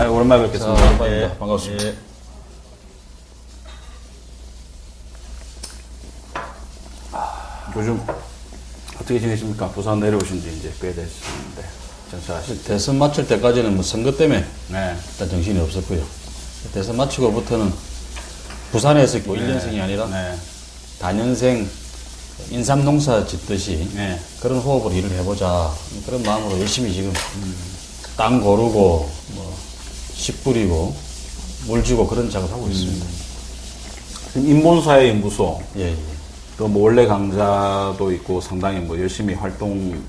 오랜만에 뵙겠습니다. 예, 반갑습니다. 예. 요즘 어떻게 지내십니까? 부산 내려오신 지 이제 꽤 됐는데 정치하실 때. 대선 마칠 때까지는 뭐 선거 때문에 네. 일단 정신이 없었고요. 대선 마치고부터는 부산에서 있고 1년생이 아니라 네. 다년생 인삼 농사 짓듯이 네. 그런 호흡으로 일을 해보자 그런 마음으로 열심히 지금 땅 고르고 씨 뿌리고 물 주고 그런 작업하고 있습니다. 지금 인본사회 연구소 예, 예. 또 뭐 원래 강좌도 있고 상당히 뭐 열심히 활동하는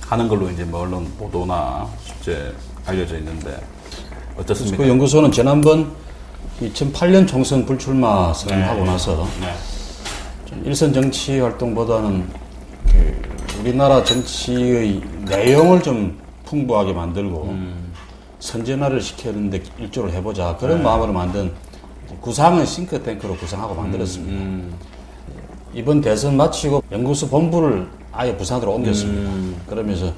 걸로 이제 뭐 언론 보도나 실제 알려져 있는데 어떻습니까? 그 연구소는 지난번 2008년 총선 불출마 선언하고 나서 네. 좀 일선 정치 활동보다는 그 우리나라 정치의 내용을 좀 풍부하게 만들고 선진화를 시키는데 일조를 해보자 그런 마음으로 만든 구상은 싱크탱크로 구상하고 만들었습니다. 이번 대선 마치고 연구소 본부를 아예 부산으로 옮겼습니다. 그러면서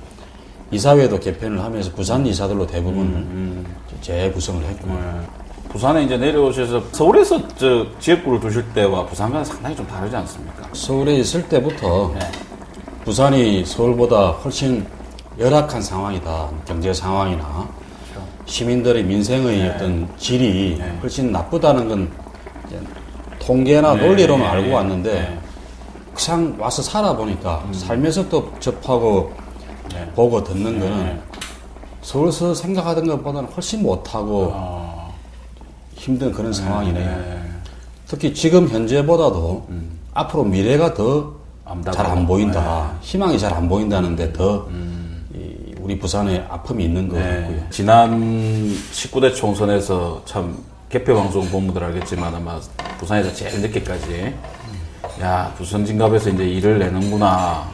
이사회도 개편을 하면서 부산 이사들로 대부분을 재구성을 했고요. 부산에 이제 내려오셔서 서울에서 저 지역구를 두실 때와 부산과는 상당히 좀 다르지 않습니까? 서울에 있을 때부터 네. 부산이 서울보다 훨씬 열악한 상황이다. 경제 상황이나 시민들의 민생의 어떤 질이 훨씬 나쁘다는 건 이제 통계나 논리로는 알고 왔는데 그냥 와서 살아보니까 살면서 또 접하고 보고 듣는 거는 서울에서 생각하던 것보다는 훨씬 못하고 힘든 그런 상황이네요. 특히 지금 현재보다도 앞으로 미래가 더 잘 안 보인다. 희망이 잘 안 보인다는데 더 우리 부산에 아픔이 있는 것 같고요. 지난 19대 총선에서 참 개표방송 본 분들 알겠지만 아마 부산에서 제일 늦게까지 야 부산 진갑에서 이제 일을 내는구나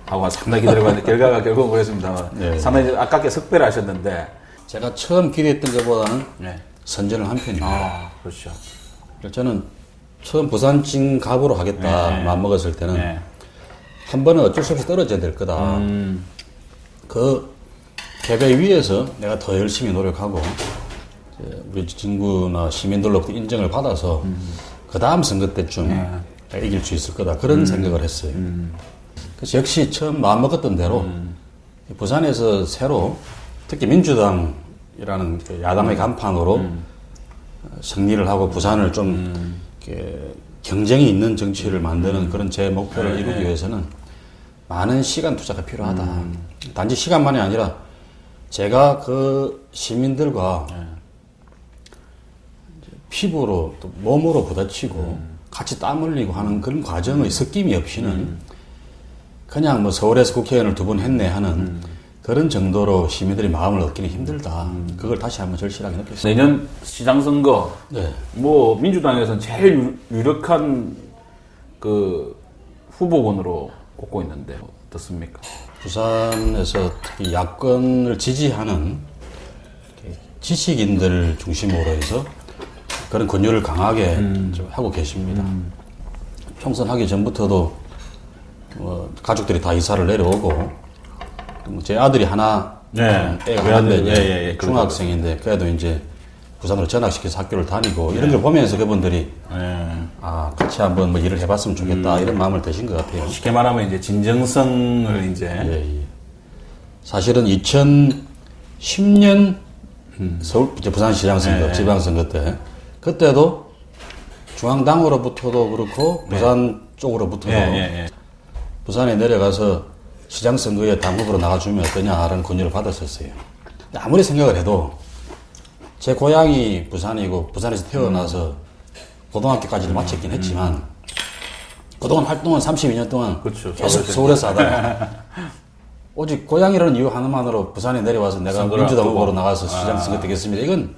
하고 상당히 기다려봤는데 결과가 결국은 그랬습니다. 네. 상당히 아깝게 석배를 하셨는데 제가 처음 기대했던 것보다는 네. 선전을 한 편입니다. 아 그렇죠. 저는 처음 부산 진갑으로 하겠다 마음먹었을 때는 한 번은 어쩔 수 없이 떨어져야 될 거다. 그 패배 위에서 내가 더 열심히 노력하고 우리 친구나 시민들로부터 인정을 받아서 그 다음 선거 때쯤 내가 이길 수 있을 거다. 그런 생각을 했어요. 그래서 역시 처음 마음먹었던 대로 부산에서 새로 특히 민주당이라는 그 야당의 간판으로 승리를 하고 부산을 좀 이렇게 경쟁이 있는 정치를 만드는 그런 제 목표를 이루기 위해서는 많은 시간 투자가 필요하다. 단지 시간만이 아니라 제가 그 시민들과 피부로 또 몸으로 부딪히고 같이 땀 흘리고 하는 그런 과정의 섞임이 없이는 그냥 뭐 서울에서 국회의원을 2번 했네 하는 그런 정도로 시민들이 마음을 얻기는 힘들다. 그걸 다시 한번 절실하게 느꼈습니다. 내년 시장선거 네. 뭐 민주당에서는 제일 유력한 그 후보군으로 꼽고 있는데 어떻습니까? 부산에서 특히 야권을 지지하는 지식인들 중심으로 해서 그런 권유를 강하게 좀 하고 계십니다. 총선 하기 전부터도 가족들이 다 이사를 내려오고 제 아들이 하나 애가 하나인데 중학생인데 그래도 이제 부산으로 전학시켜서 학교를 다니고 이런 걸 보면서 그분들이 같이 한번 뭐 일을 해봤으면 좋겠다 이런 마음을 드신 것 같아요. 쉽게 말하면 이제 진정성을 이제 사실은 2010년 서울 이제 부산시장 선거 지방선거 때 그때도 중앙당으로부터도 그렇고 부산 쪽으로부터도 부산에 내려가서 시장 선거에 당 후보로 나가주면 어떠냐라는 권유를 받았었어요. 아무리 생각을 해도 제 고향이 부산이고 부산에서 태어나서 고등학교까지를 마쳤긴 했지만 그동안 활동은 32년 동안 그렇죠. 계속 서울에서 하다가 오직 고향이라는 이유 하나만으로 부산에 내려와서 내가 민주당 후보로 나가서 시장 선거 되겠습니다. 이건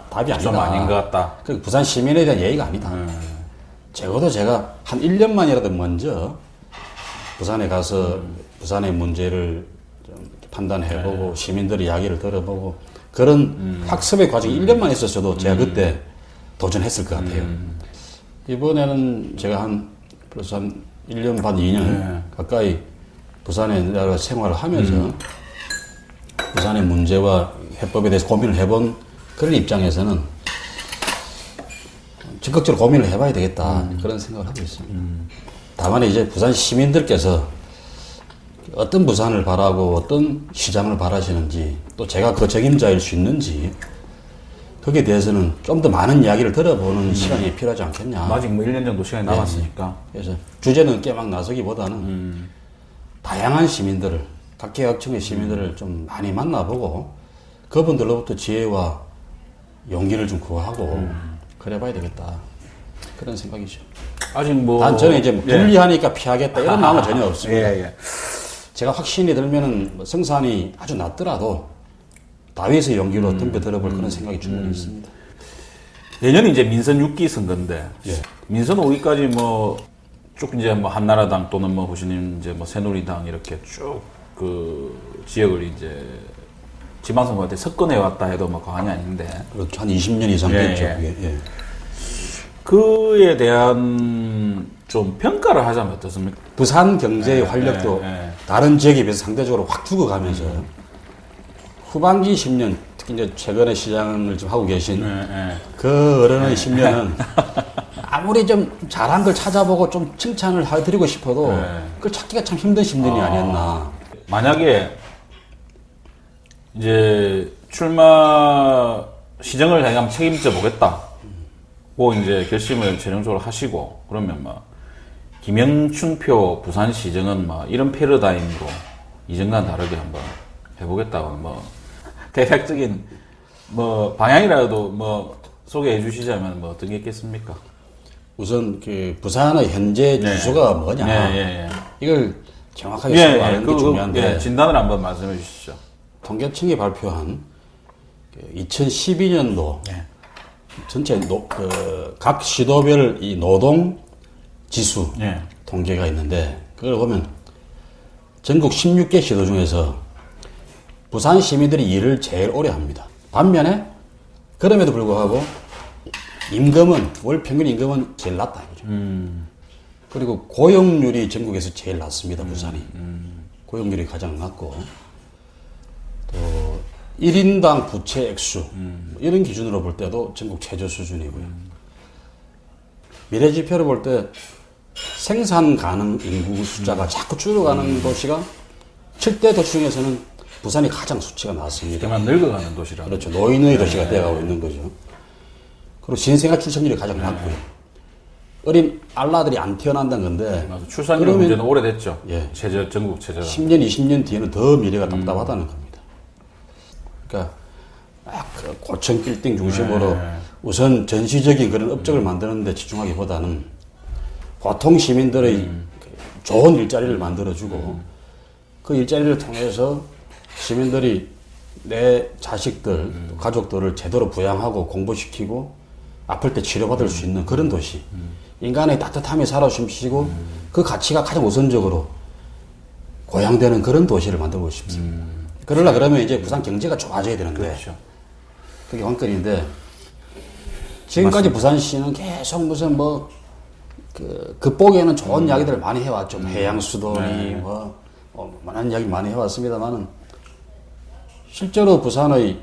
답이 아니다. 좀 아닌 것 같다. 그 부산 시민에 대한 예의가 아니다. 적어도 제가 한 1년만이라도 먼저 부산에 가서 부산의 문제를 좀 판단해보고 시민들의 이야기를 들어보고 그런 학습의 과정이 1년만 있었어도 제가 그때 도전했을 것 같아요. 이번에는 제가 벌써 한 1년 반, 2년 가까이 부산에 생활을 하면서 부산의 문제와 해법에 대해서 고민을 해본 그런 입장에서는 적극적으로 고민을 해봐야 되겠다 그런 생각을 하고 있습니다. 다만 이제 부산 시민들께서 어떤 부산을 바라고 어떤 시장을 바라시는지 또 제가 그 책임자일 수 있는지 거기에 대해서는 좀 더 많은 이야기를 들어보는 시간이 필요하지 않겠냐. 아직 뭐 1년 정도 시간이 남았으니까. 그래서 주제는 깨막 나서기보다는 다양한 시민들을 각 계층의 시민들을 좀 많이 만나보고 그분들로부터 지혜와 용기를 좀 구하고 그래봐야 되겠다 그런 생각이죠. 아직 뭐 단 저는 이제 불리하니까 피하겠다 이런 마음은 전혀 없습니다. 예. 제가 확신이 들면은 뭐 성산이 아주 낮더라도 다윗의 용기로 덤벼들어볼 그런 생각이 충분히 있습니다. 내년이 이제 민선 6기 선거인데 예. 민선 5기까지 뭐 쭉 이제 뭐 한나라당 또는 뭐 보시는 이제 뭐 새누리당 이렇게 쭉 그 지역을 이제 지방선거 때 석권해 왔다 해도 뭐 과언이 아닌데 그렇죠. 한 20년 이상 예, 됐죠. 예. 그게. 예. 그에 대한 좀 평가를 하자면 어떻습니까? 부산 경제의 활력도 다른 지역에 비해서 상대적으로 확 죽어가면서 후반기 10년, 특히 이제 최근에 시장을 좀 하고 계신 그 어른의 10년은 아무리 좀 잘한 걸 찾아보고 좀 칭찬을 해드리고 싶어도 그걸 찾기가 참 힘든 10년이 아니었나. 만약에 이제 출마 시정을 내가 한번 책임져 보겠다고 이제 결심을 최종적으로 하시고 그러면 뭐 김영춘표 부산시정은 뭐 이런 패러다임으로 이전과는 다르게 한번 해보겠다고 뭐 대략적인 뭐 방향이라도 뭐 소개해 주시자면 뭐 어떤 게 있겠습니까? 우선 그 부산의 현재 주소가 뭐냐 이걸 정확하게 설명하는 게 중요한데 진단을 한번 말씀해 주시죠. 통계청이 발표한 2012년도 전체 각 시도별 이 노동 지수 통계가 있는데 그걸 보면 전국 16개 시도 중에서 부산 시민들이 일을 제일 오래 합니다. 반면에 그럼에도 불구하고 임금은 월 평균 임금은 제일 낮다 이거죠. 그리고 고용률이 전국에서 제일 낮습니다. 부산이 고용률이 가장 낮고 또 1인당 부채 액수 이런 기준으로 볼 때도 전국 최저 수준이고요. 미래 지표를 볼 때 생산 가능 인구 숫자가 자꾸 줄어가는 도시가 7대 도시 중에서는 부산이 가장 수치가 낮습니다. 그만 늙어가는 도시라. 그렇죠. 노인의 도시가 되어가고 있는 거죠. 그리고 신생아 출생률이 가장 낮고요. 어린 알라들이 안 태어난다는 건데. 맞아. 출산율 문제는 오래됐죠. 전국 최저. 10년, 20년 뒤에는 더 미래가 답답하다는 겁니다. 그러니까 그 고층 빌딩 중심으로 우선 전시적인 그런 업적을 만드는 데 집중하기보다는 보통 시민들의 좋은 일자리를 만들어주고 그 일자리를 통해서 시민들이 내 자식들, 가족들을 제대로 부양하고 공부시키고 아플 때 치료받을 수 있는 그런 도시. 인간의 따뜻함이 살아 숨쉬고 그 가치가 가장 우선적으로 고양되는 그런 도시를 만들고 싶습니다. 그러면 이제 부산 경제가 좋아져야 되는데 그렇죠. 그게 관건인데 지금까지 부산시는 계속 무슨 뭐 극복에는 좋은 이야기들을 많이 해왔죠. 해양 수도니 많은 이야기 많이 해왔습니다만은 실제로 부산의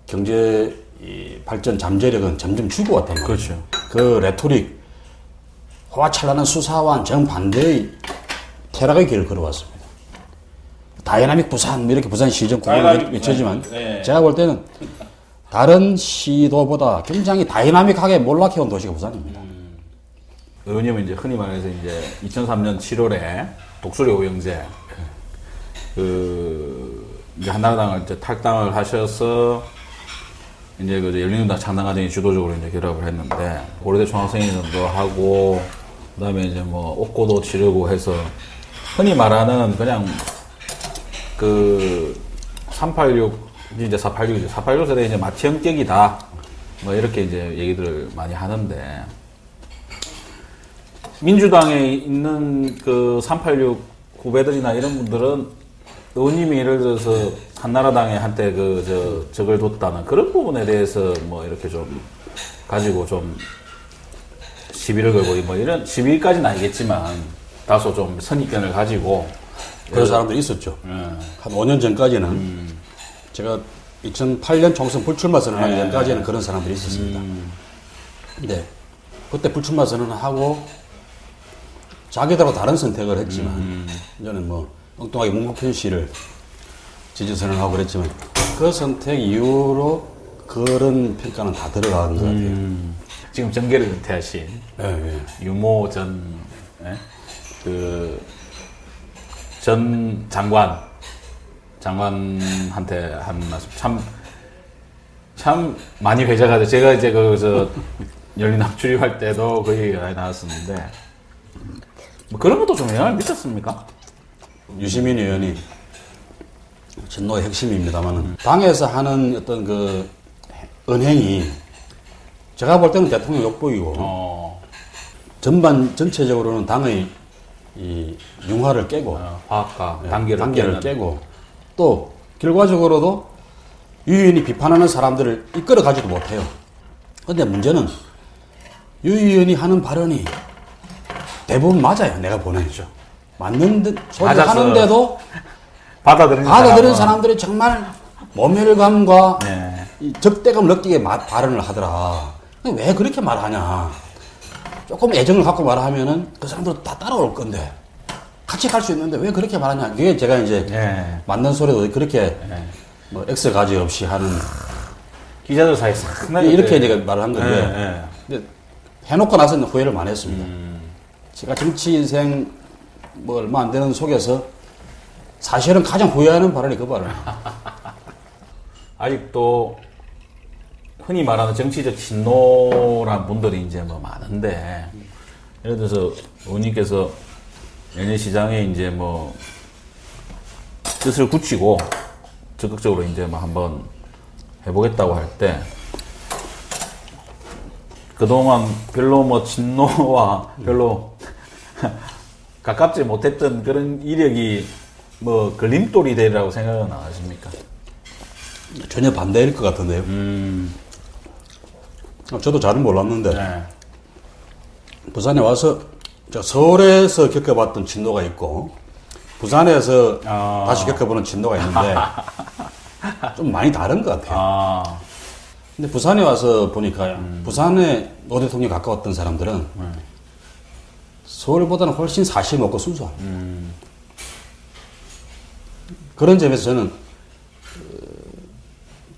경제 발전 잠재력은 점점 죽어왔단 말이에요. 그렇죠. 그 레토릭 화창한 수사와는 정반대의 퇴락의 길을 걸어왔습니다. 다이나믹 부산 뭐 이렇게 부산 시정 공약을 외치지만 제가 볼 때는 다른 시도보다 굉장히 다이나믹하게 몰락해온 도시가 부산입니다. 의원님은 이제 흔히 말해서 이제 2003년 7월에 독수리 오영재 이제 한나라당을 이제 탈당을 하셔서 이제 그 열린우리당 창당과정이 주도적으로 이제 결합을 했는데 고려대 총학생회장도 하고 그다음에 이제 뭐 옥고도 치르고 해서 흔히 말하는 그냥 그 386 이제 486 세대 이제 마치 형격이다 뭐 이렇게 이제 얘기들을 많이 하는데 민주당에 있는 그 386 후배들이나 이런 분들은 의원님이 예를 들어서 한나라당에 한때 적을 뒀다는 그런 부분에 대해서 뭐 이렇게 좀 가지고 좀 시비를 걸고 뭐 이런 시비까지는 아니겠지만 다소 좀 선입견을 가지고 그런 사람들이 있었죠. 한 5년 전까지는 제가 2008년 총선 불출마 선언하기 전까지는 그런 사람들이 있었습니다. 근데 그때 불출마 선언을 하고 자기들하고 다른 선택을 했지만 저는 뭐 엉뚱하게 문국현 씨를 지지 선언하고 그랬지만 그 선택 이후로 그런 평가는 다 들어간 것 같아요. 지금 정계를 은퇴하신 예. 유모 전, 전 장관한테 한 말씀 참 많이 회자가 돼. 제가 이제 열린당 출입할 때도 그 얘기가 많이 나왔었는데, 뭐 그런 것도 좀 영향을 미쳤습니까? 유시민 의원이 진노의 핵심입니다만 당에서 하는 어떤 그 은행이 제가 볼 때는 대통령 욕보이고 전체적으로는 당의 이 융화를 깨고 화합과 예, 단계를 깨고 또 결과적으로도 유 의원이 비판하는 사람들을 이끌어 가지도 못해요. 근데 문제는 유 의원이 하는 발언이 대부분 맞아요. 내가 보내죠. 맞는 소리를 하는데도 받아들이는 사람들이 정말 모멸감과 이 적대감을 느끼게 발언을 하더라. 왜 그렇게 말하냐. 조금 애정을 갖고 말하면은 그 사람들 다 따라올 건데 같이 갈 수 있는데 왜 그렇게 말하냐. 그게 제가 이제 맞는 소리도 그렇게 뭐 X 가지 없이 하는 기자들 사이에서 이렇게 제가 말을 한 건데 근데 해놓고 나서는 후회를 많이 했습니다. 제가 정치 인생 뭐 얼마 안 되는 속에서 사실은 가장 후회하는 발언이 그 발언. 아직도 흔히 말하는 정치적 진노란 분들이 이제 뭐 많은데, 예를 들어서 의원님께서 연예시장에 이제 뭐 뜻을 굳히고 적극적으로 이제 뭐 한번 해보겠다고 할 때, 그동안 별로 뭐 진노와 별로 가깝지 못했던 그런 이력이 뭐 걸림돌이 되리라고 생각은 안 하십니까? 전혀 반대일 것 같은데요. 저도 잘은 몰랐는데 부산에 와서 서울에서 겪어봤던 진노가 있고 부산에서 다시 겪어보는 진노가 있는데 좀 많이 다른 것 같아요. 근데 부산에 와서 보니까 부산에 노 대통령이 가까웠던 사람들은 서울보다는 훨씬 사실 먹고 순수합니다. 그런 점에서 저는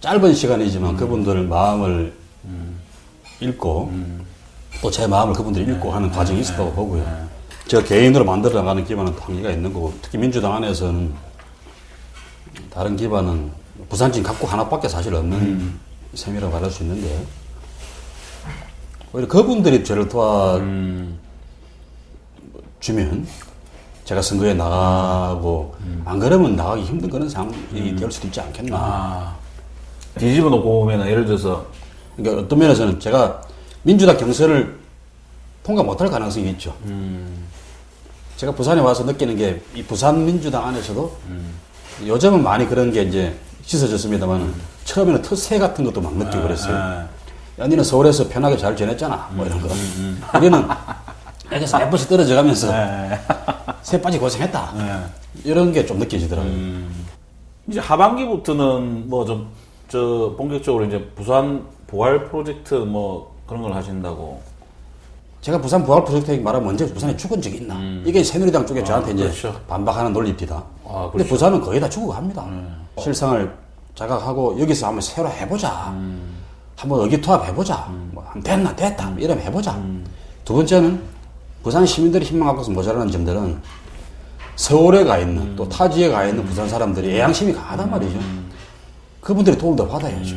짧은 시간이지만 그분들 마음을 읽고 또 제 마음을 그분들이 읽고 하는 과정이 있었다고 보고요. 제가 개인으로 만들어 나가는 기반은 한계가 있는 거고 특히 민주당 안에서는 다른 기반은 부산진 갖고 하나밖에 사실 없는 셈이라고 말할 수 있는데 오히려 그분들이 저를 도와주면 제가 선거에 나가고 안 그러면 나가기 힘든 그런 상황이 될 수도 있지 않겠나. 뒤집어 놓고 보면 예를 들어서 그러니까 어떤 면에서는 제가 민주당 경선을 통과 못할 가능성이 있죠. 제가 부산에 와서 느끼는 게 이 부산 민주당 안에서도 요즘은 많이 그런 게 이제 씻어졌습니다만 처음에는 텃세 같은 것도 막 느끼고 그랬어요. 야, 니는 서울에서 편하게 잘 지냈잖아. 뭐 이런 거. 우리는 여기서 몇 번씩 떨어져 가면서 새 빠지 고생했다. 이런 게 좀 느껴지더라고요. 이제 하반기부터는 뭐 좀 본격적으로 이제 부산 부활 프로젝트 뭐 그런 걸 하신다고. 제가 부산 부활 프로젝트 말하면 먼저 부산에 죽은 적이 있나? 이게 새누리당 쪽에 저한테 이제 그렇죠. 반박하는 논리입니다. 그렇죠. 근데 부산은 거의 다 죽어 갑니다. 실상을 자각하고 여기서 한번 새로 해보자. 한번 의기투합해보자. 뭐 됐다. 이러면 해보자. 두 번째는 부산 시민들이 희망 갖고서 모자라는 점들은 서울에 가 있는 또 타지에 가 있는 부산 사람들이 애양심이 강하단 말이죠. 그분들이 도움도 받아야죠.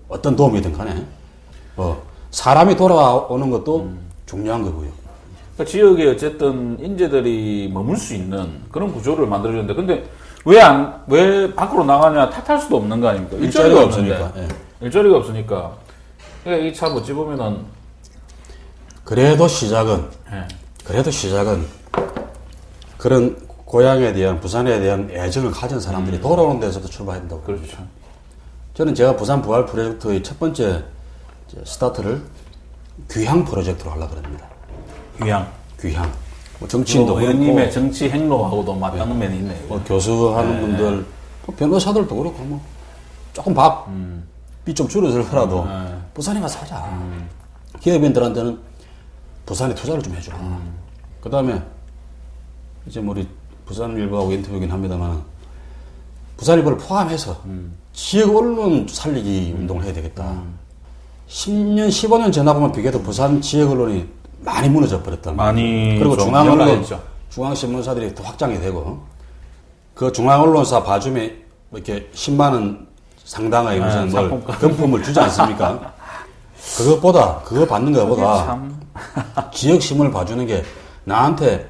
어떤 도움이든 간에. 사람이 돌아오는 것도 중요한 거고요. 그러니까 지역에 어쨌든 인재들이 머물 수 있는 그런 구조를 만들어주는데, 근데 왜 밖으로 나가냐 탓할 수도 없는 거 아닙니까? 일자리가 없으니까. 일자리가 없으니까. 그러니까 이게 참 어찌 보면은. 그래도 시작은 그런 고향에 대한, 부산에 대한 애정을 가진 사람들이 돌아오는 데서도 출발해야 된다고. 그렇죠. 저는 제가 부산 부활 프로젝트의 첫 번째 스타트를 귀향 프로젝트로 하려고 합니다. 귀향. 뭐 정치인도 의원님의 정치 행로하고도 맞닿는 면이 있네요. 교수하는 분들, 변호사들도 그렇고 조금 밥비 좀 줄어들더라도 부산에 가서 하자. 기업인들한테는 부산에 투자를 좀 해줘. 그 다음에 이제 뭐 우리 부산일보하고 인터뷰긴 합니다만 부산일보를 포함해서 지역 언론 살리기 운동을 해야 되겠다. 10년, 15년 전하고만 비교해도 부산 지역 언론이 많이 무너져 버렸단 말이에요. 그리고 중앙 언론, 중앙 신문사들이 또 확장이 되고 그 중앙 언론사 봐줌에 이렇게 10만 원 상당의 무슨 뭘 금품을 주지 않습니까? 그것보다 그거 받는 것보다 지역 신문을 봐주는 게 나한테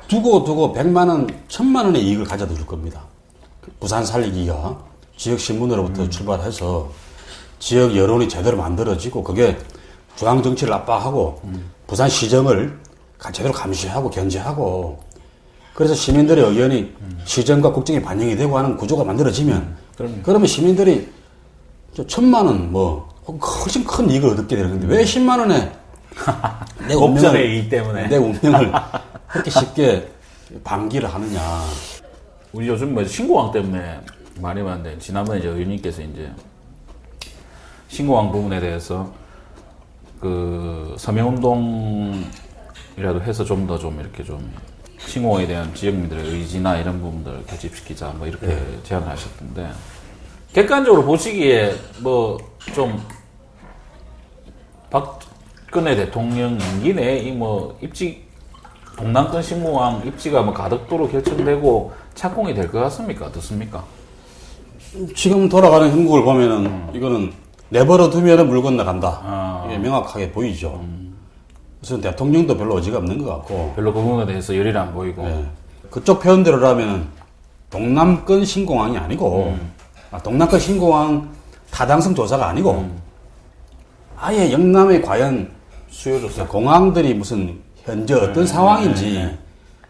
두고 100만 원, 1000만 원의 이익을 가져다 줄 겁니다. 부산 살리기가 지역 신문으로부터 출발해서 지역 여론이 제대로 만들어지고 그게 중앙 정치를 압박하고 부산 시정을 제대로 감시하고 견제하고 그래서 시민들의 의견이 시정과 국정에 반영이 되고 하는 구조가 만들어지면 그러면 시민들이 1000만 원 뭐 훨씬 큰 이익을 얻게 되는 건데 왜 10만 원에 내 운명을, 이익 때문에 내 운명을 그렇게 쉽게 방기를 하느냐. 우리 요즘 뭐 신고왕 때문에 말이 많은데 지난번에 이제 의원님께서 이제 신고왕 부분에 대해서 그 서명운동이라도 해서 좀 더 좀 이렇게 좀 신고에 대한 지역민들의 의지나 이런 부분들을 결집시키자 뭐 이렇게 제안을 하셨던데 객관적으로 보시기에 뭐 좀 박근혜 대통령 임기 내에 이 뭐 입지 동남권 신고왕 입지가 뭐 가덕도로 결정되고 착공이 될 것 같습니까? 어떻습니까? 지금 돌아가는 형국을 보면은 이거는 내버려 두면은 물 건너간다. 이게 명확하게 보이죠. 그래서 대통령도 별로 의지가 없는 것 같고. 별로 그 부분에 대해서 열의를 안 보이고. 네. 그쪽 표현대로라면 동남권 신공항이 아니고, 동남권 신공항 타당성 조사가 아니고, 아예 영남에 과연 수요조사. 공항들이 무슨 현재 어떤 상황인지,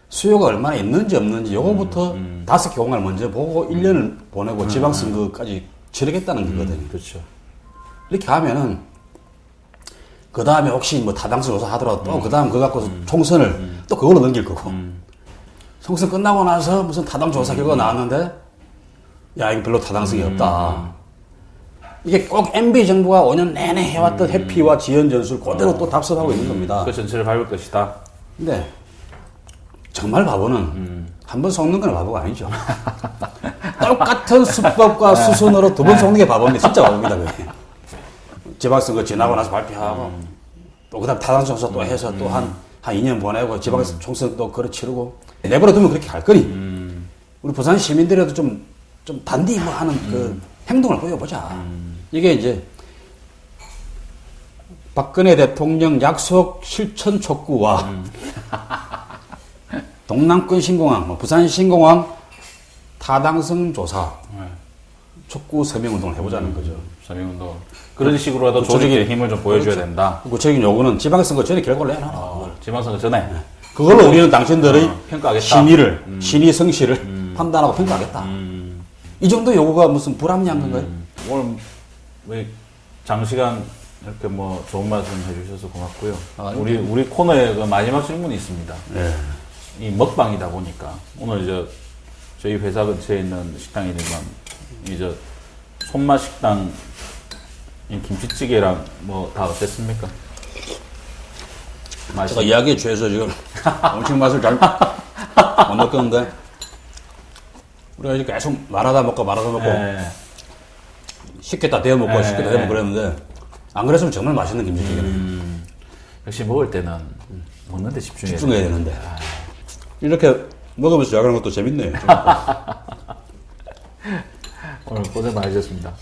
수요가 얼마나 있는지 없는지, 요거부터 5개 공항을 먼저 보고 1년을 보내고 지방선거까지 치르겠다는 거거든요. 그렇죠. 이렇게 하면은, 그 다음에 혹시 뭐 타당성 조사 하더라도 또 그 다음 그거 갖고서 총선을 또 그걸로 넘길 거고. 총선 끝나고 나서 무슨 타당 조사 결과가 나왔는데, 야, 이거 별로 타당성이 없다. 이게 꼭 MB 정부가 5년 내내 해왔던 해피와 지연 전술 그대로 또 답습하고 있는 겁니다. 그 전체를 밟을 것이다. 근데, 정말 바보는 한 번 속는 건 바보가 아니죠. 똑같은 수법과 수순으로 두 번 속는 게 바보입니다. 진짜 바보입니다, 그게. 지방선거 지나고 나서 발표하고, 또 그 다음 타당성 조사 또 해서 또 한 2년 보내고, 지방선 총선 또 그래 치르고, 내버려 두면 그렇게 갈 거니, 우리 부산 시민들이라도 좀 단디 뭐 하는 그 행동을 보여보자. 이게 이제, 박근혜 대통령 약속 실천 촉구와, 동남권 신공항, 뭐 부산 신공항 타당성 조사, 촉구 서명운동을 해보자는 거죠. 서명운동. 그런 식으로라도 조직의 힘을 좀 보여줘야 그렇죠. 된다. 구체적인 요구는 지방선거 전에 결과를 내놔라. 지방선거 전에. 그걸로 우리는 당신들의 평가하겠다. 신의 성실을 판단하고 평가하겠다. 이 정도 요구가 무슨 불합리한 건가요? 오늘 왜 장시간 이렇게 뭐 좋은 말씀 해주셔서 고맙고요. 우리 코너에 그 마지막 질문이 있습니다. 네. 이 먹방이다 보니까 오늘 저희 회사 근처에 있는 식당이지만 이제 손맛 식당 이 김치찌개랑 뭐 다 어땠습니까? 제가 이야기에 취해서 지금 음식 맛을 잘 못 느꼈는데 우리가 이렇게 계속 말하다 먹고 쉽게 다 데워 먹고 쉽게 다 데워 먹고 그랬는데 안 그랬으면 정말 맛있는 김치찌개네. 역시 먹을 때는 먹는데 집중해야 되는데 이렇게 먹으면서 이야기하는 것도 재밌네요. 오늘 고생 많으셨습니다.